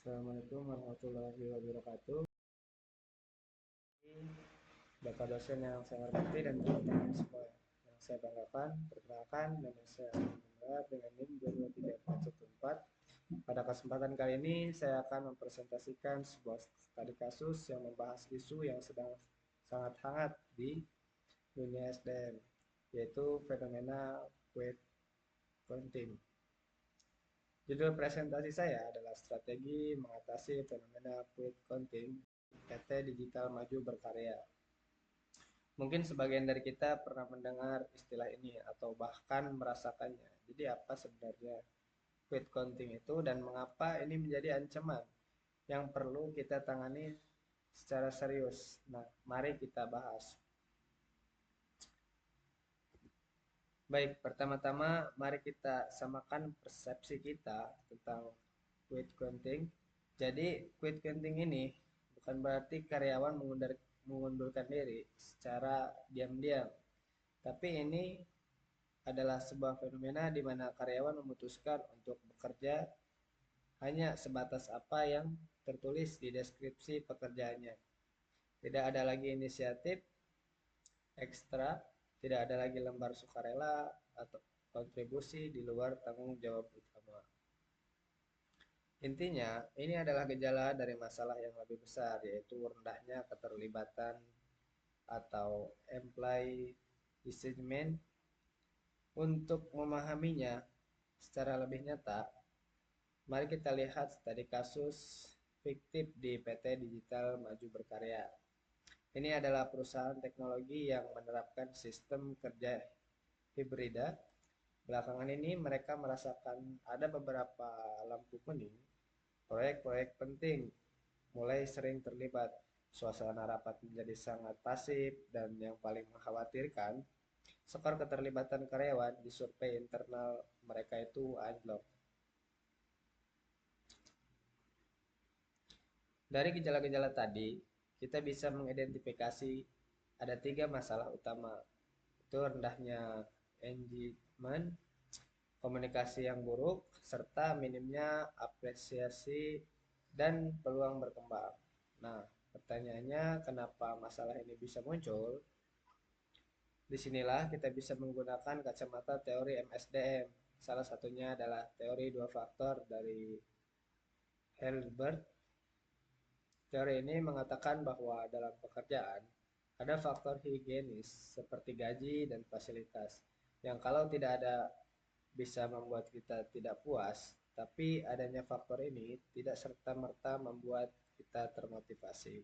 Assalamualaikum warahmatullahi wabarakatuh. Bapak dosen yang saya hormati dan teman-teman semua yang saya banggakan, perkenalkan nama saya Alhamdulillah dengan NIM 22344. Pada kesempatan kali ini saya akan mempresentasikan sebuah studi kasus yang membahas isu yang sedang sangat hangat di dunia SDM, yaitu fenomena quit counting. Judul presentasi saya adalah strategi mengatasi fenomena quit counting PT Digital Maju Berkarya. Mungkin sebagian dari kita pernah mendengar istilah ini atau bahkan merasakannya. Jadi apa sebenarnya quit counting itu dan mengapa ini menjadi ancaman yang perlu kita tangani secara serius. Nah, mari kita bahas. Baik, pertama-tama mari kita samakan persepsi kita tentang quit counting. Jadi, quit counting ini bukan berarti karyawan mengundurkan diri secara diam-diam. Tapi ini adalah sebuah fenomena di mana karyawan memutuskan untuk bekerja hanya sebatas apa yang tertulis di deskripsi pekerjaannya. Tidak ada lagi inisiatif ekstra, tidak ada lagi lembar sukarela atau kontribusi di luar tanggung jawab utama. Intinya, ini adalah gejala dari masalah yang lebih besar, yaitu rendahnya keterlibatan atau employee engagement. Untuk memahaminya secara lebih nyata, mari kita lihat studi kasus fiktif di PT Digital Maju Berkarya. Ini adalah perusahaan teknologi yang menerapkan sistem kerja hibrida. Belakangan ini mereka merasakan ada beberapa lampu kuning, proyek-proyek penting mulai sering terlibat. Suasana rapat menjadi sangat pasif dan yang paling mengkhawatirkan, skor keterlibatan karyawan di survei internal mereka itu anjlok. Dari gejala-gejala tadi, kita bisa mengidentifikasi ada 3 masalah utama. Itu rendahnya engagement, komunikasi yang buruk, serta minimnya apresiasi dan peluang berkembang. Nah, pertanyaannya kenapa masalah ini bisa muncul? Disinilah kita bisa menggunakan kacamata teori MSDM. Salah satunya adalah teori 2 faktor dari Hilbert. Teori ini mengatakan bahwa dalam pekerjaan ada faktor higienis seperti gaji dan fasilitas yang kalau tidak ada bisa membuat kita tidak puas, tapi adanya faktor ini tidak serta-merta membuat kita termotivasi.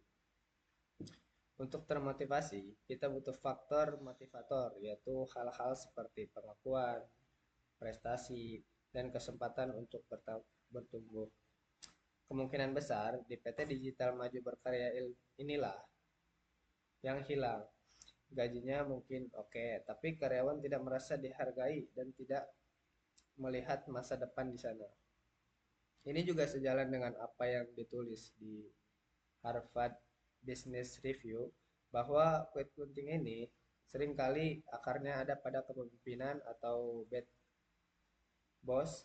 Untuk termotivasi, kita butuh faktor motivator, yaitu hal-hal seperti pengakuan, prestasi, dan kesempatan untuk bertumbuh. Kemungkinan besar di PT Digital Maju Berkarya inilah yang hilang. Gajinya mungkin oke, tapi karyawan tidak merasa dihargai dan tidak melihat masa depan di sana. Ini juga sejalan dengan apa yang ditulis di Harvard Business Review bahwa quit counting ini seringkali akarnya ada pada kepemimpinan atau bad boss,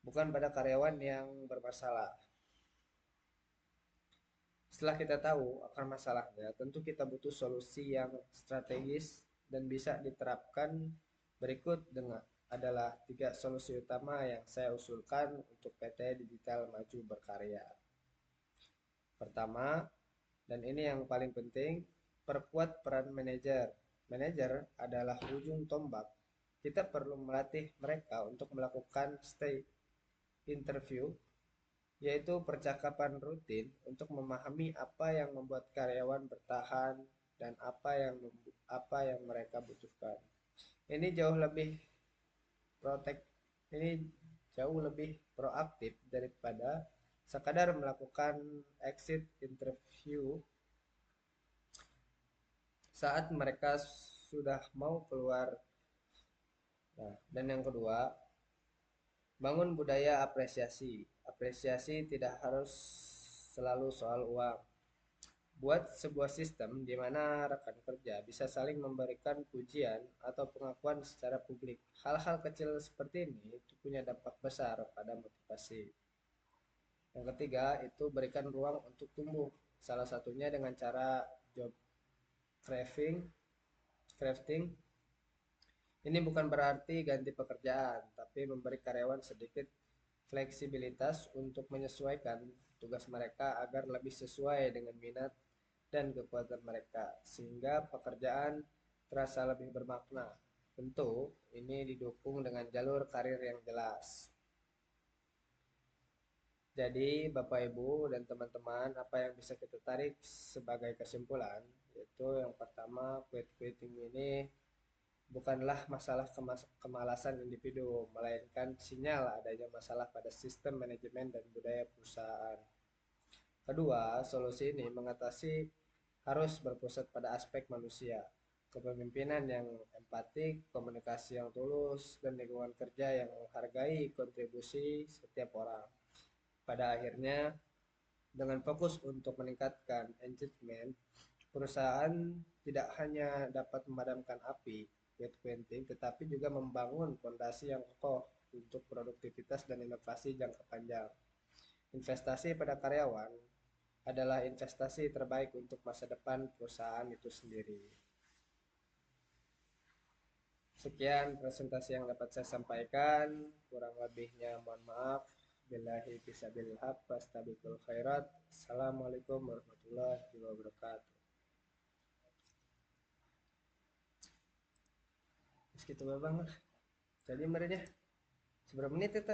bukan pada karyawan yang bermasalah. Setelah kita tahu akar masalahnya, tentu kita butuh solusi yang strategis dan bisa diterapkan. Berikut adalah 3 solusi utama yang saya usulkan untuk PT Digital Maju Berkarya. Pertama, dan ini yang paling penting, perkuat peran manajer. Manajer adalah ujung tombak. Kita perlu melatih mereka untuk melakukan stay interview, yaitu percakapan rutin untuk memahami apa yang membuat karyawan bertahan dan apa yang mereka butuhkan. Ini jauh lebih protek ini jauh lebih proaktif daripada sekadar melakukan exit interview saat mereka sudah mau keluar. Nah, dan yang kedua, bangun budaya apresiasi. Apresiasi tidak harus selalu soal uang. Buat sebuah sistem di mana rekan kerja bisa saling memberikan pujian atau pengakuan secara publik. Hal-hal kecil seperti ini itu punya dampak besar pada motivasi. Yang ketiga itu berikan ruang untuk tumbuh. Salah satunya dengan cara job crafting. Crafting ini bukan berarti ganti pekerjaan, tapi memberi karyawan sedikit fleksibilitas untuk menyesuaikan tugas mereka agar lebih sesuai dengan minat dan kekuatan mereka, sehingga pekerjaan terasa lebih bermakna. Tentu, ini didukung dengan jalur karir yang jelas. Jadi, Bapak Ibu dan teman-teman, apa yang bisa kita tarik sebagai kesimpulan? Yaitu yang pertama, quitting ini bukanlah masalah kemalasan individu, melainkan sinyal adanya masalah pada sistem manajemen dan budaya perusahaan. Kedua, solusi ini mengatasi harus berpusat pada aspek manusia, kepemimpinan yang empatik, komunikasi yang tulus, dan lingkungan kerja yang menghargai kontribusi setiap orang. Pada akhirnya, dengan fokus untuk meningkatkan engagement, perusahaan tidak hanya dapat memadamkan api quitting, tetapi juga membangun fondasi yang kokoh untuk produktivitas dan inovasi jangka panjang. Investasi pada karyawan adalah investasi terbaik untuk masa depan perusahaan itu sendiri. Sekian presentasi yang dapat saya sampaikan, kurang lebihnya mohon maaf. Billahi fisabilil haq, fastabiqul khairat. Assalamualaikum warahmatullahi wabarakatuh. Segitu bang, jadi merenya seberapa menit itu?